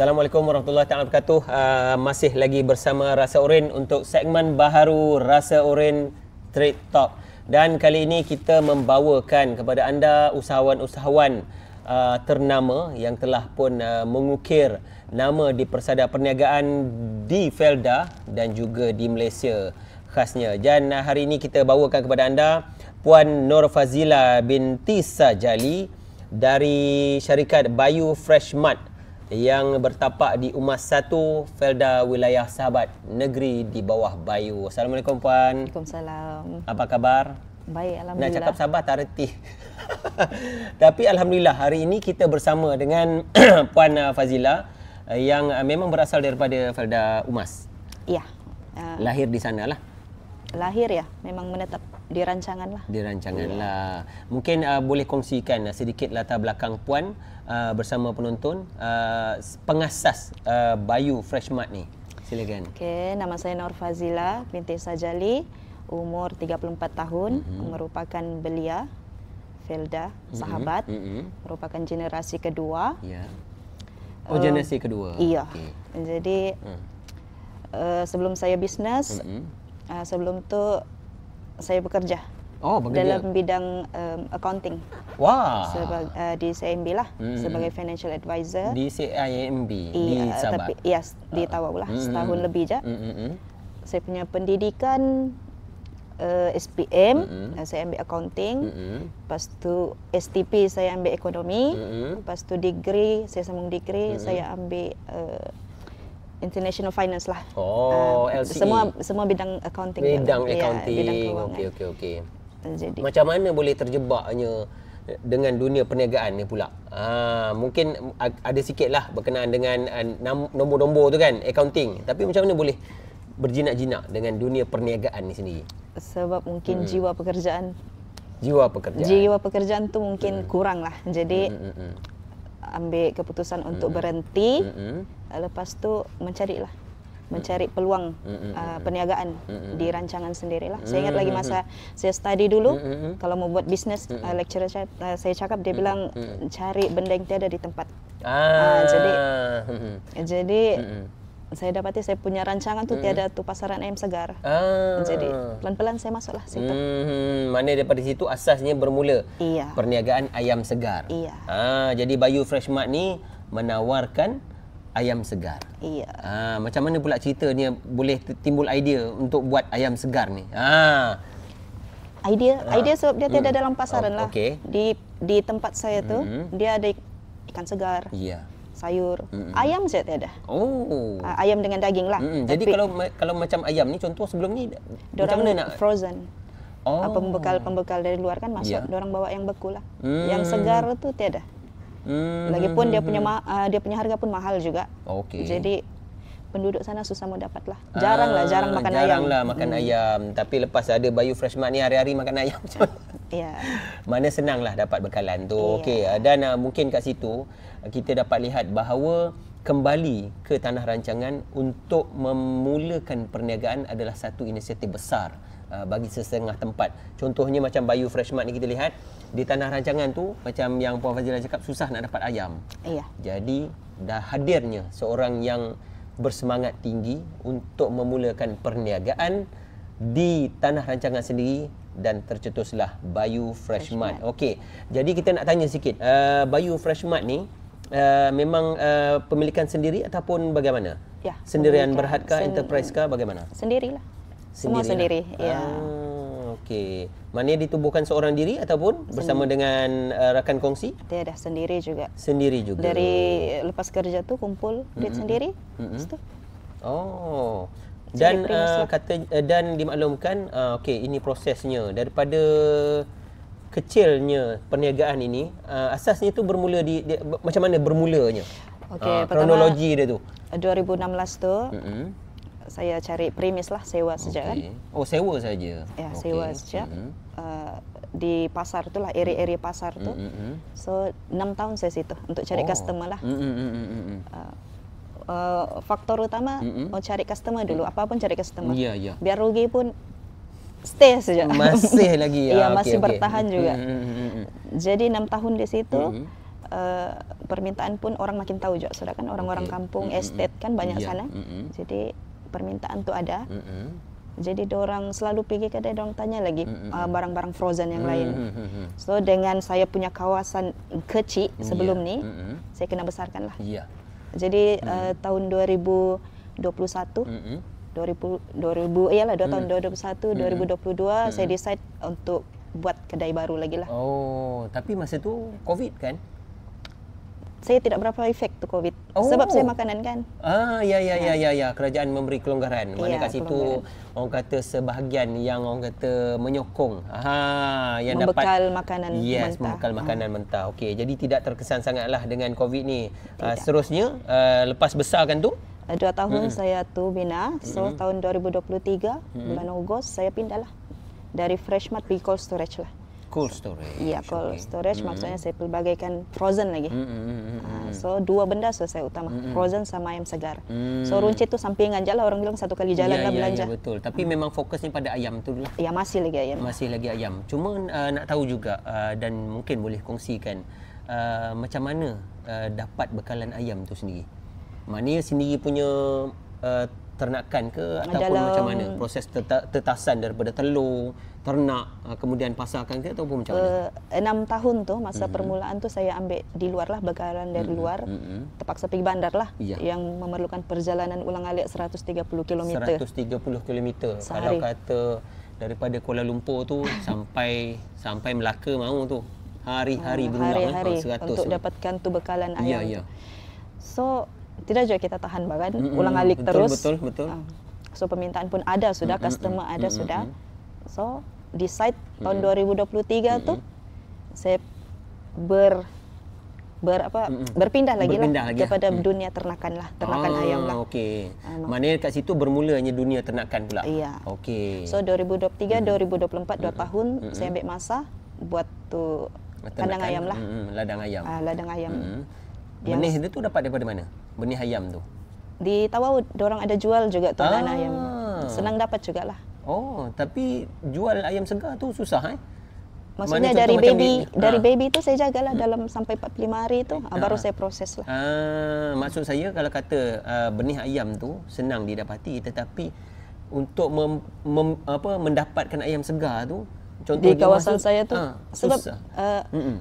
Assalamualaikum warahmatullahi taala wabarakatuh. Masih lagi bersama Rasa Oren untuk segmen baharu Rasa Oren Trade Talk. Dan kali ini kita membawakan kepada anda usahawan-usahawan ternama yang telah pun mengukir nama di persada perniagaan di Felda dan juga di Malaysia khasnya. Dan hari ini kita bawakan kepada anda Puan Nur Fazila binti Sajali dari syarikat Bayu Fresh Mart yang bertapak di Umas 1, Felda, wilayah Sahabat, negeri di bawah Bayu. Assalamualaikum Puan. Waalaikumsalam. Apa khabar? Baik, alhamdulillah. Nak cakap sabar tak reti. Tapi alhamdulillah hari ini kita bersama dengan Puan Fazila yang memang berasal daripada Felda Umas. Iya. Lahir di sana lah. Lahir ya, memang menetap di rancangan lah. Di rancangan lah. Mungkin boleh kongsikan sedikit latar belakang Puan bersama penonton, pengasas Bayu Fresh Mart ni. Silakan. Okey, nama saya Nur Fazila binti Sajali, umur 34 tahun, merupakan belia Felda, Sahabat, merupakan generasi kedua. Ya. Oh, generasi kedua. Iya. Okay. Jadi sebelum saya bisnes, sebelum tu saya bekerja. Oh, bekerja dalam bidang accounting. Wah. Di CIMB lah, sebagai financial advisor. Di CIMB di Sabah. Tapi yes, di Tawau lah, setahun lebih je. Saya punya pendidikan SPM, saya ambil accounting. Lepas tu STP saya ambil ekonomi. Lepas tu degree, saya sambung degree, saya ambil International Finance lah. Oh, LCE. Semua bidang accounting. Bidang accounting. Ya, bidang kewangan. Okey. Jadi Macam mana boleh terjebaknya dengan dunia perniagaan ni pula? Mungkin ada sikitlah berkenaan dengan nombor-nombor tu kan, accounting. Tapi macam mana boleh berjinak-jinak dengan dunia perniagaan ni sendiri? sebab mungkin jiwa pekerjaan. Jiwa pekerjaan. Jiwa pekerjaan tu mungkin kurang lah. Jadi ambil keputusan untuk berhenti. Lepas tu mencari peluang perniagaan di rancangan sendirilah. Saya ingat lagi masa saya study dulu, kalau mau buat bisnes, lecturer saya cakap, dia bilang cari benda yang tiada di tempat. Jadi saya dapati saya punya rancangan tu tiada tu pasaran ayam segar. Jadi pelan-pelan saya masuklah situ. Mana daripada situ asasnya bermula perniagaan ayam segar. Iya. Jadi Bayu Fresh Mart ni menawarkan ayam segar. Iya. Macam mana pula ceritanya boleh timbul idea untuk buat ayam segar ni? Idea sebab dia tiada dalam pasaran lah. Okay. Di tempat saya tu dia ada ikan segar. Iya. Sayur. Ayam saya tiada. Oh. Ayam dengan daging lah. Jadi kalau macam ayam ni contoh sebelum ni macam mana nak frozen. Pembekal dari luar kan masuk, dorang bawa yang beku lah. Yang segar tu tiada. Lagipun dia punya harga pun mahal juga. Okey. Jadi penduduk sana susah mau dapat lah. Jarang makan ayam. Jarang lah makan ayam. Tapi lepas ada Bayu Fresh Mart ni hari-hari makan ayam. Ya. Mana senang lah dapat bekalan tu. Okey. Dan mungkin kat situ kita dapat lihat bahawa kembali ke tanah rancangan untuk memulakan perniagaan adalah satu inisiatif besar bagi sesetengah tempat. Contohnya macam Bayu Fresh Mart ni kita lihat di tanah rancangan tu, macam yang Puan Fazila cakap, susah nak dapat ayam. Iya. Jadi dah hadirnya seorang yang bersemangat tinggi untuk memulakan perniagaan di tanah rancangan sendiri dan tercetuslah Bayu Fresh Mart. Okey. Jadi kita nak tanya sikit, Bayu Fresh Mart ni memang pemilikan sendiri ataupun bagaimana? Ya. Sendirian berhadkah, enterprise kah, bagaimana? Sendirilah. Semua sendiri. Ya. Okey. Maknanya ditubuhkan seorang diri ataupun bersama dengan rakan kongsi? Tiada, sendiri juga. Sendiri juga. Dari lepas kerja tu kumpul duit sendiri. Lepas tu. Oh. Dan dan dimaklumkan okey, ini prosesnya daripada kecilnya perniagaan ini, asasnya tu bermula di macam mana bermulanya? Okey, kronologi dia tu. 2016 tu saya cari premis lah, sewa saja kan. Oh, sewa saja. Ya, sewa saja. Di pasar tu lah, area-area pasar tu. So 6 tahun saya situ untuk cari customer lah. Faktor utama mau cari customer dulu, apapun cari customer. Biar rugi pun stay saja. Masih lagi. Iya, masih bertahan juga. Jadi 6 tahun di situ permintaan pun orang makin tahu juga sudah kan, orang-orang kampung estate kan banyak sana. Jadi permintaan tu ada. Jadi dorang selalu pergi kedai, dorang tanya lagi barang-barang frozen yang lain. So dengan saya punya kawasan kecil sebelum ni, saya kena besarkan lah. Jadi tahun 2021, 2000 iyalah 2 tahun 2021, 2022 saya decide untuk buat kedai baru lagi lah. Oh, tapi masa tu COVID kan? Saya tidak berapa efek tu COVID. Sebab saya makanan kan. Ya. Kerajaan memberi kelonggaran. Mana kat situ orang kata sebahagian yang orang kata menyokong. Yang membekal dapat makanan mentah. Membekal makanan mentah. Okey, jadi tidak terkesan sangatlah dengan COVID ni. Seterusnya lepas besarkan tu 2 tahun saya tu bina. So tahun 2023 bulan Ogos saya pindah lah. Dari fresh mart pergi cold storage lah. Cold storage. Ya, cold storage maksudnya saya pelbagaikan frozen lagi. So 2 benda saya utama, frozen sama ayam segar. So runcit tu sampingan je lah, orang bilang satu kali jalan lah belanja. Ya, betul. Tapi memang fokusnya pada ayam tu lah. Ya, masih lagi ayam. Masih lagi ayam. Cuma nak tahu juga dan mungkin boleh kongsikan macam mana dapat bekalan ayam tu sendiri. Maknanya sendiri punya ternakan ke ataupun macam mana proses tetasan daripada telur ternak kemudian pasarkan ke ataupun macam mana? 6 tahun tu masa permulaan tu saya ambil di luar lah, bekalan dari luar. Terpaksa pergi bandar lah yang memerlukan perjalanan ulang-alik 130 km. 130 km. Kalau kata daripada Kuala Lumpur tu sampai Melaka mau tu hari-hari berulang hari-hari untuk dapatkan tu bekalan ayam. So tidak juga kita tahan bahkan ulang-alik terus. Betul. So permintaan pun ada sudah, customer ada sudah. So decide tahun 2023 tu saya berpindah lagi kepada dunia ternakan lah, ternakan ayam lah. Okey. Maknanya kat situ bermulanya dunia ternakan pula. Iya. Okey. So 2023, 2024 2 tahun saya ambil masa buat tu kandang ayam lah. Ladang ayam. Ladang ayam. Benih dia tu dapat daripada mana? Benih ayam tu? Di Tawau dorang ada jual juga tu anak ayam. Senang dapat jugalah. Oh, tapi jual ayam segar tu susah Maksudnya dari baby tu saya jagalah dalam sampai 45 hari tu baru saya proses lah. Maksud saya kalau kata benih ayam tu senang didapati, tetapi untuk mendapatkan ayam segar tu contoh di kawasan saya tu sebab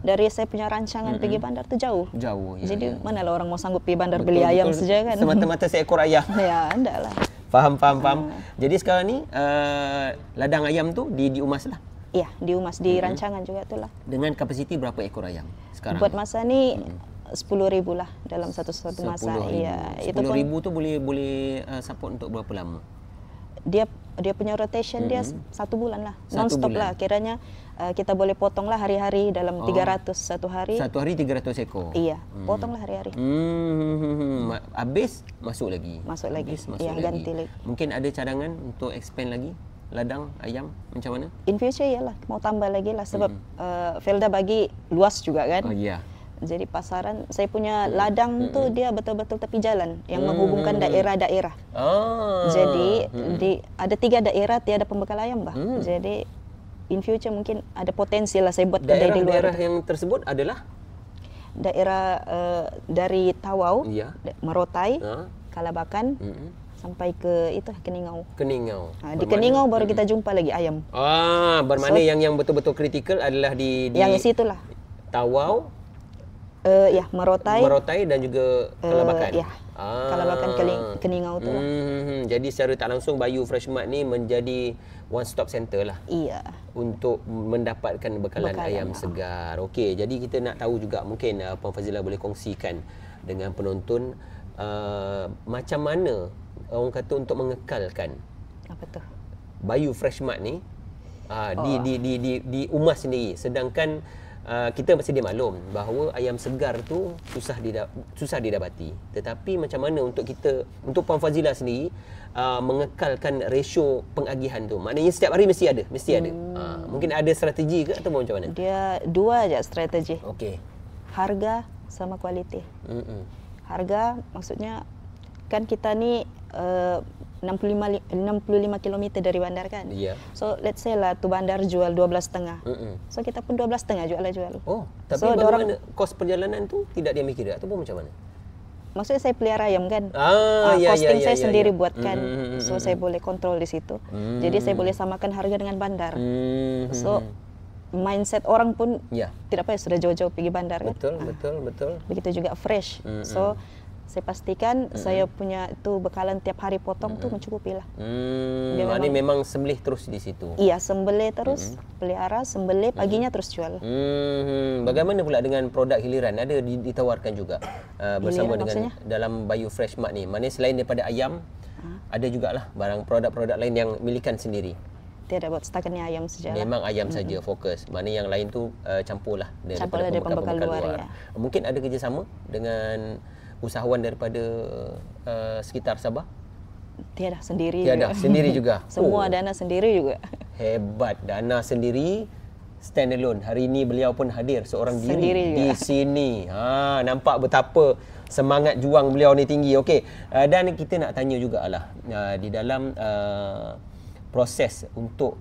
dari saya punya rancangan pergi bandar tu jauh. Jadi manalah orang mau sanggup pergi bandar beli ayam saja kan. Semata-mata seekor ayam. Ya, enggak lah. Faham. Jadi sekarang ni ladang ayam tu diumas lah. Iya, diumas di rancangan juga tu lah. Dengan kapasiti berapa ekor ayam sekarang? Buat masa ni 10,000 lah dalam satu masa. Iya, 10,000 tu boleh support untuk berapa lama? Dia punya rotation dia 1 bulan lah, non-stop lah. Kiranya kita boleh potong lah hari-hari dalam 300 satu hari. Satu hari 300 ekor? Iya, potong lah hari-hari. Habis masuk lagi? Masuk lagi, ganti lagi. Mungkin ada cadangan untuk expand lagi? Ladang ayam macam mana? In future iyalah, mau tambah lagi lah sebab Felda bagi luas juga kan. Jadi pasaran, saya punya ladang tu dia betul-betul tepi jalan yang menghubungkan daerah-daerah. Jadi ada 3 daerah tiada pembekal ayam bah. Jadi in future mungkin ada potensi lah saya buat kedai di luar. Daerah yang tersebut adalah? Daerah dari Tawau, Merotai, Kalabakan, sampai ke itu Keningau. Di Keningau baru kita jumpa lagi ayam. Bermakna yang betul-betul kritikal adalah di yang situlah. Tawau, Merotai dan juga Kalabakan. Kalabakan Keningau tu lah. Jadi secara tak langsung Bayu Fresh Mart ni menjadi one stop center lah. Iya. Untuk mendapatkan bekalan ayam segar. Okey, jadi kita nak tahu juga mungkin Puan Fazilah boleh kongsikan dengan penonton macam mana orang kata untuk mengekalkan apa tu Bayu Fresh Mart ni di umas sendiri, sedangkan kita sedia maklum bahawa ayam segar tu susah didapati, tetapi macam mana untuk Puan Fazilah sendiri mengekalkan ratio pengagihan tu? Maknanya setiap hari mesti ada. Mungkin ada strategi ke atau macam mana? Dia 2 aja strategi. Okey. Harga sama kualiti. Harga maksudnya kan kita ni 65 km dari bandar kan. Ya. So let's say lah tu bandar jual 12,5. So kita pun 12,5 jual. Oh, tapi So, bagaimana kos perjalanan tu tidak dia mikir ataupun macam mana? Maksudnya saya pelihara ayam kan. Ya, Costing ya, saya ya, sendiri ya. buatkan. So saya boleh kontrol di situ. Jadi saya boleh samakan harga dengan bandar. So mindset orang pun Ya. tidak apa sudah jauh-jauh pergi bandar kan. Betul. Begitu juga fresh. So saya pastikan saya punya itu bekalan tiap hari potong tuh mencukupi lah. Maknanya memang sembelih terus di situ. Iya, sembelih terus, pelihara, sembelih, paginya terus jual. Bagaimana pula dengan produk hiliran? Ada ditawarkan juga bersama Hiliran dengan maksudnya? dalam Bayu Fresh Mart ni. Maknanya selain daripada ayam, ada jugalah barang produk-produk lain yang milikan sendiri. Tidak buat setakannya ayam saja. Memang ayam saja fokus. Maknanya yang lain tu campurlah Campurlah dari pembekal luar, ya. Mungkin ada kerjasama dengan usahawan daripada sekitar Sabah? Tiada, sendiri Tiada, juga. sendiri juga. Semua dana sendiri juga. Hebat, dana sendiri, stand alone. Hari ini beliau pun hadir seorang diri Sendiri di juga. sini. Nampak betapa semangat juang beliau ni tinggi. Okey, dan kita nak tanya jugalah di dalam proses untuk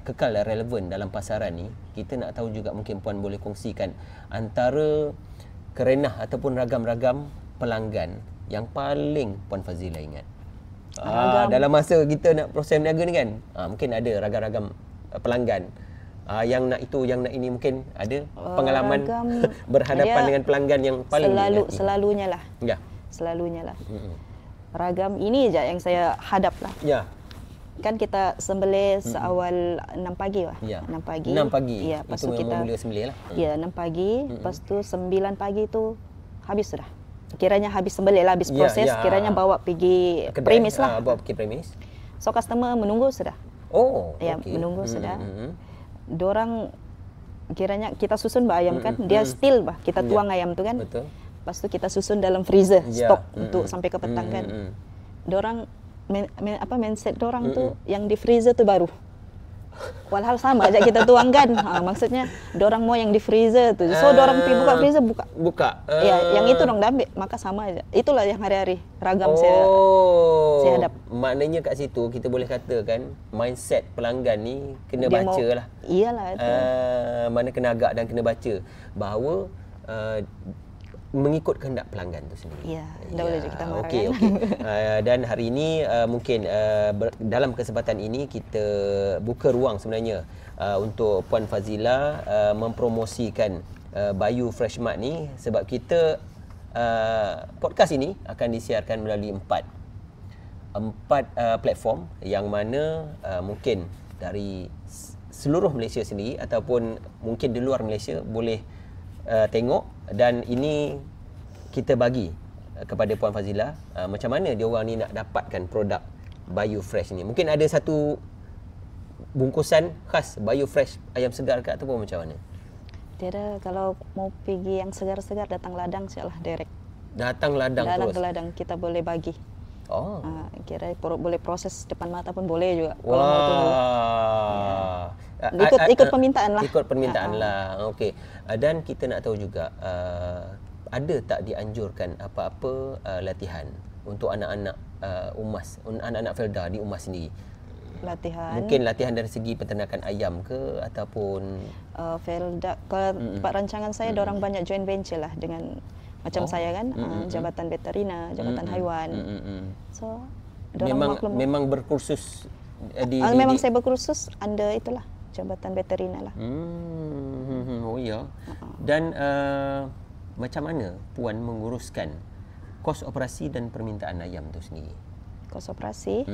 kekal relevan dalam pasaran ni, kita nak tahu juga, mungkin puan boleh kongsikan antara kerenah ataupun ragam-ragam pelanggan yang paling Puan Fazila ingat. Dalam masa kita nak proses berniaga ni kan, mungkin ada ragam-ragam pelanggan yang nak itu, yang nak ini, mungkin ada pengalaman berhadapan dengan pelanggan yang paling selalunya lah. Ya. Selalunya lah. Ragam ini aja yang saya hadap lah. Ya. Kan kita sembelih seawal 6 pagi lah. Ya. 6 pagi. 6 pagi. Ya, lepas Itu tu kita mula sembelih lah. Ya, 6 pagi, lepas tu 9 pagi tu habis sudah. Kiranya habis sembelih lah, habis proses, kiranya bawa pergi premis lah. Bawa pergi premis. So customer menunggu sudah. Oh, Ya, okey. menunggu sudah. Dorang kiranya kita susun ayam kan, dia still kita tuang ayam tu kan. Betul. Lepas tu kita susun dalam freezer, Ya. stok untuk sampai ke petang kan. Dorang mindset dorang tu yang di freezer tu baru. Walhal sama aja kita tuangkan. Maksudnya dorang mau yang di freezer tu. So dorang pergi buka freezer, buka. Ya, yang itu dong ambil, maka sama aja. Itulah yang hari-hari ragam saya hadap. Maknanya kat situ kita boleh katakan mindset pelanggan ni kena Dia baca mau- lah. Iyalah itu. Mana kena agak dan kena baca bahawa mengikut kehendak pelanggan tu sendiri. Ya, dah boleh je kita marah Okey, kan. okey. Dan hari ini mungkin dalam kesempatan ini kita buka ruang sebenarnya untuk Puan Fazila mempromosikan Bayu Fresh Mart ni, sebab kita podcast ini akan disiarkan melalui empat platform yang mana mungkin dari seluruh Malaysia sendiri ataupun mungkin di luar Malaysia boleh tengok, dan ini kita bagi kepada Puan Fazila macam mana dia orang ni nak dapatkan produk Bayu Fresh ni. Mungkin ada satu bungkusan khas Bayu Fresh ayam segar ke ataupun macam mana? Tiada, kalau mau pergi yang segar-segar datang ladang sialah direct. Datang ladang Datang terus. ke ladang kita boleh bagi. Oh. Kira boleh proses depan mata pun boleh juga. Kalau mau tunggu. Wah. Ikut permintaan lah. Ikut permintaan lah. Okey. Dan kita nak tahu juga ada tak dianjurkan apa-apa latihan untuk anak-anak Umas, anak-anak Felda di Umas sendiri? Latihan. Mungkin latihan dari segi peternakan ayam ke ataupun Felda, kalau tempat rancangan saya, dorang banyak joint venture lah dengan macam saya kan, Jabatan Veterina, Jabatan Haiwan. So, dorang memang berkursus memang saya berkursus under itulah Jabatan Veterina lah. Oh ya. Dan macam mana Puan menguruskan kos operasi dan permintaan ayam tu sendiri? Kos operasi.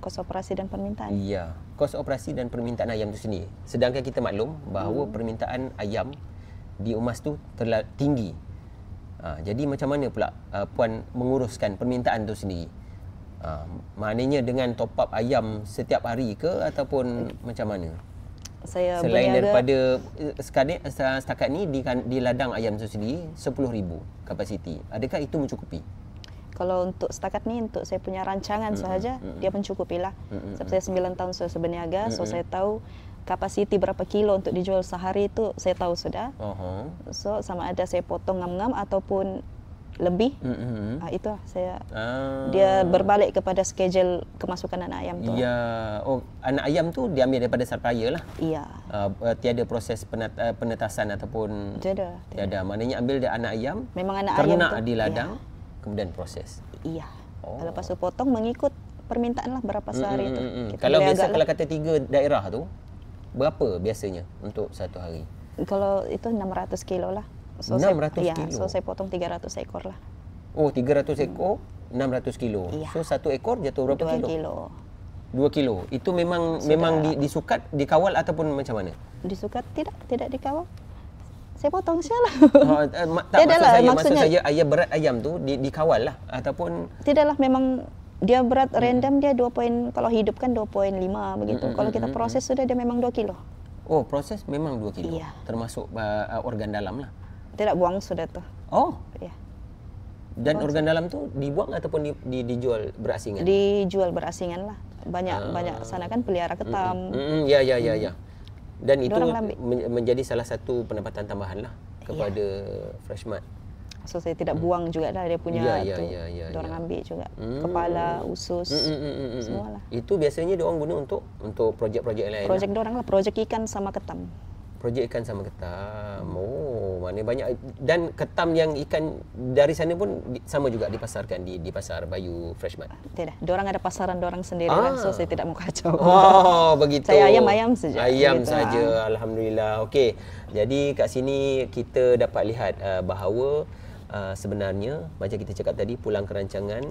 Kos operasi dan permintaan. Ya, kos operasi dan permintaan ayam tu sendiri. Sedangkan kita maklum bahawa permintaan ayam di Umas tu terlalu tinggi. Jadi macam mana pula Puan menguruskan permintaan tu sendiri? Maknanya dengan top up ayam setiap hari ke ataupun macam mana? Saya Selain berniaga, daripada setakat ni di ladang ayam tu sendiri 10,000 kapasiti. Adakah itu mencukupi? kalau untuk setakat ni untuk saya punya rancangan sahaja dia mencukupi lah. Sebab saya 9 tahun sudah berniaga, so saya tahu kapasiti berapa kilo untuk dijual sehari itu saya tahu sudah. So sama ada saya potong ngam-ngam ataupun lebih. Itulah saya. Dia berbalik kepada schedule kemasukan anak ayam tu. Ya, anak ayam tu diambil daripada Sarpaya lah. Iya. Tiada proses penetasan ataupun Tiada. Maknanya ambil dia anak ayam. Memang anak ayam ternak tu di ladang, kemudian proses. Iya. Lepas tu potong mengikut permintaan lah berapa sehari tu. Kalau biasa kalau kata 3 daerah tu, berapa biasanya untuk satu hari? Kalau itu 600 kilo lah. 600 kilo? So saya potong 300 ekor lah. Oh, 300 ekor, 600 kilo. Iya. So satu ekor jatuh berapa 2 kilo? kilo. 2 kilo. Itu memang disukat, dikawal ataupun macam mana? Disukat tidak dikawal. Saya potong salah. Maksud saya berat ayam tu dikawal lah ataupun tidaklah, memang dia berat random, dia 2 kalau hidup kan 2,5 begitu. Kalau kita proses sudah dia memang 2 kilo. Oh, proses memang 2 kilo. Iya. Termasuk organ dalam lah. Tidak, buang sudah tuh. Oh. Iya. Dan organ dalam tu dibuang ataupun dijual berasingan? Dijual berasingan lah. Banyak sana kan pelihara ketam. Ya. Dan itu menjadi salah satu pendapatan tambahan lah kepada Freshmart. So saya tidak buang juga lah dia punya Dorang ambil juga kepala, usus, semua lah. Itu biasanya diorang guna untuk projek-projek lain. Projek dorang lah, projek ikan sama ketam. Projek ikan sama ketam. Oh, mana banyak. Dan ketam yang ikan dari sana pun sama juga dipasarkan di pasar Bayu Freshmart. Tidak, dorang ada pasaran dorang sendiri lah. So saya tidak mau kacau. Oh, begitu. Saya ayam saja. Ayam saja. Alhamdulillah. Okey. Jadi kat sini kita dapat lihat bahawa sebenarnya macam kita cakap tadi, pulang ke rancangan,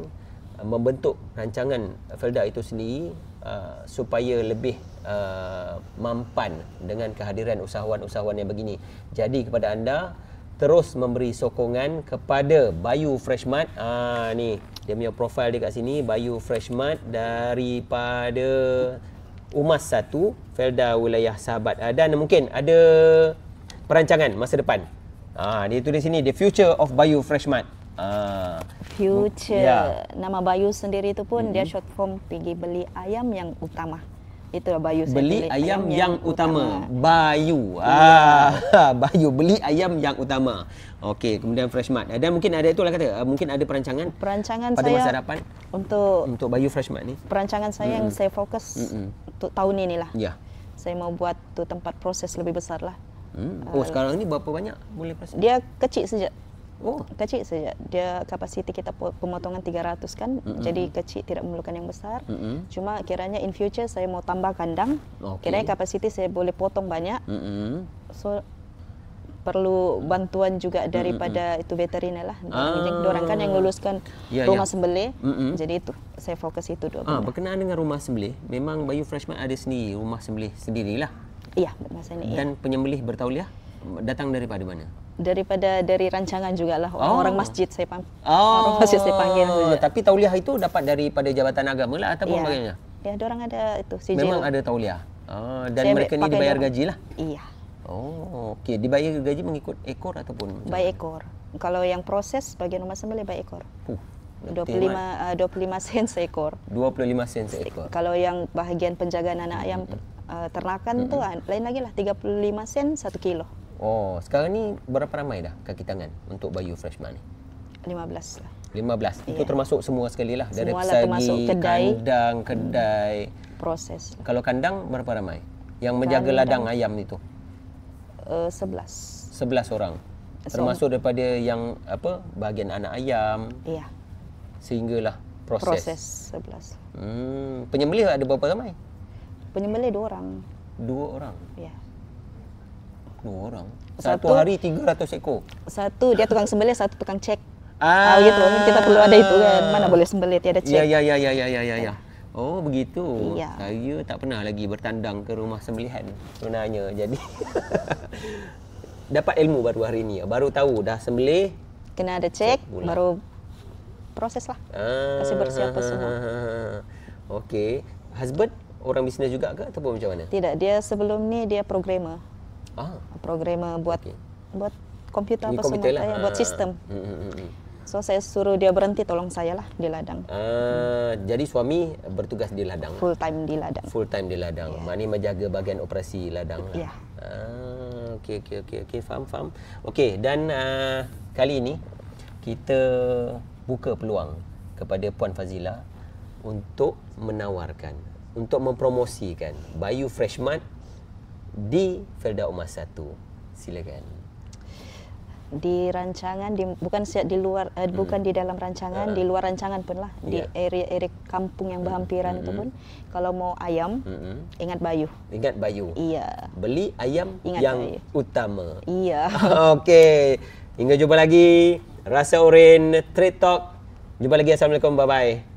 membentuk rancangan Felda itu sendiri supaya lebih mampan dengan kehadiran usahawan-usahawan yang begini. Jadi kepada anda, terus memberi sokongan kepada Bayu Freshmart. Ni dia punya profil dia kat sini, Bayu Freshmart daripada Umas 1, Felda Wilayah Sahabat. Dan mungkin ada perancangan masa depan. Dia tulis sini, the future of Bayu Freshmart. Future. Nama Bayu sendiri itu pun dia short form pergi beli ayam yang utama. Itulah Bayu. Beli ayam yang utama. Bayu. Bayu beli ayam yang utama. Okey, kemudian Freshmart. Dan mungkin ada itulah kata, mungkin ada perancangan pada saya masa hadapan untuk Bayu Freshmart ni. Perancangan saya yang saya fokus untuk tahun inilah. Ya. Saya mau buat tu tempat proses lebih besar lah. Sekarang ni berapa banyak boleh proses? Dia kecil saja. Oh, kecil saja. Dia kapasiti kita pemotongan 300 kan. Jadi kecil, tidak memerlukan yang besar. Cuma kiranya in future saya mau tambah kandang. Kiranya kapasiti saya boleh potong banyak. So perlu bantuan juga daripada itu veteriner lah. Dorang kan yang luluskan rumah sembelih. Jadi itu saya fokus itu dua benda. Berkenaan dengan rumah sembelih, memang Bayu Freshmart ada sendiri rumah sembelih sendirilah. Iya, masa ini. Dan penyembelih bertauliah datang daripada mana? Dari rancangan jugalah, orang masjid saya panggil. Orang masjid saya panggil saja. Tapi tauliah itu dapat daripada Jabatan Agama lah ataupun bagaimana? Ya, orang ada itu sijil. Memang ada tauliah. Dan mereka ni dibayar gaji lah. Iya. Oh, okey. Dibayar gaji mengikut ekor ataupun by ekor. Kalau yang proses bagian rumah sembelih by ekor. 25 sen seekor. 25 sen seekor. Kalau yang bahagian penjagaan anak ayam ternakan tu lain lagi lah, 35 sen 1 kilo. Oh, sekarang ni berapa ramai dah kaki tangan untuk Bayu Freshmart ni? 15 lah. 15. Itu termasuk semua sekali lah. Dari segi kandang, kedai, proses. Kalau kandang berapa ramai? Yang menjaga ladang ayam itu? 11 orang. Termasuk daripada yang bahagian anak ayam. Iya. Sehinggalah proses 11. Penyembelih ada berapa ramai? Penyembelih 2 orang. 2 orang? Ya. 2 orang? Satu hari 300 ekor? Satu dia tukang sembelih, satu tukang cek. Gitu. Kita perlu ada itu kan. Mana boleh sembelih tiada cek. Ya. Oh, begitu. Iya. Saya tak pernah lagi bertandang ke rumah sembelihan sebenarnya. Jadi dapat ilmu baru hari ini. Baru tahu dah sembelih kena ada cek baru proses lah. Kasih bersiap semua. Okey. Husband orang bisnes juga ke ataupun macam mana? Tidak, dia sebelum ni dia programmer. Programmer buat komputer apa semua lah. Buat sistem. So saya suruh dia berhenti tolong saya lah di ladang. Jadi suami bertugas di ladang. Full time di ladang. Full time di ladang. Maknanya menjaga bahagian operasi ladang lah. Ya. Okey, faham. Okey, dan kali ini kita buka peluang kepada Puan Fazila untuk menawarkan, untuk mempromosikan Bayu Freshmart di Felda Umar 1. Silakan. Di rancangan, bukan di luar, bukan di dalam rancangan, di luar rancangan pun lah, di area-area kampung yang berhampiran itu pun, kalau mau ayam, ingat Bayu. Ingat Bayu. Iya. Beli ayam Ingat yang Bayu. utama. Iya. Okey. Hingga jumpa lagi. Rasa Oren Trade Talk. Jumpa lagi. Assalamualaikum. Bye-bye.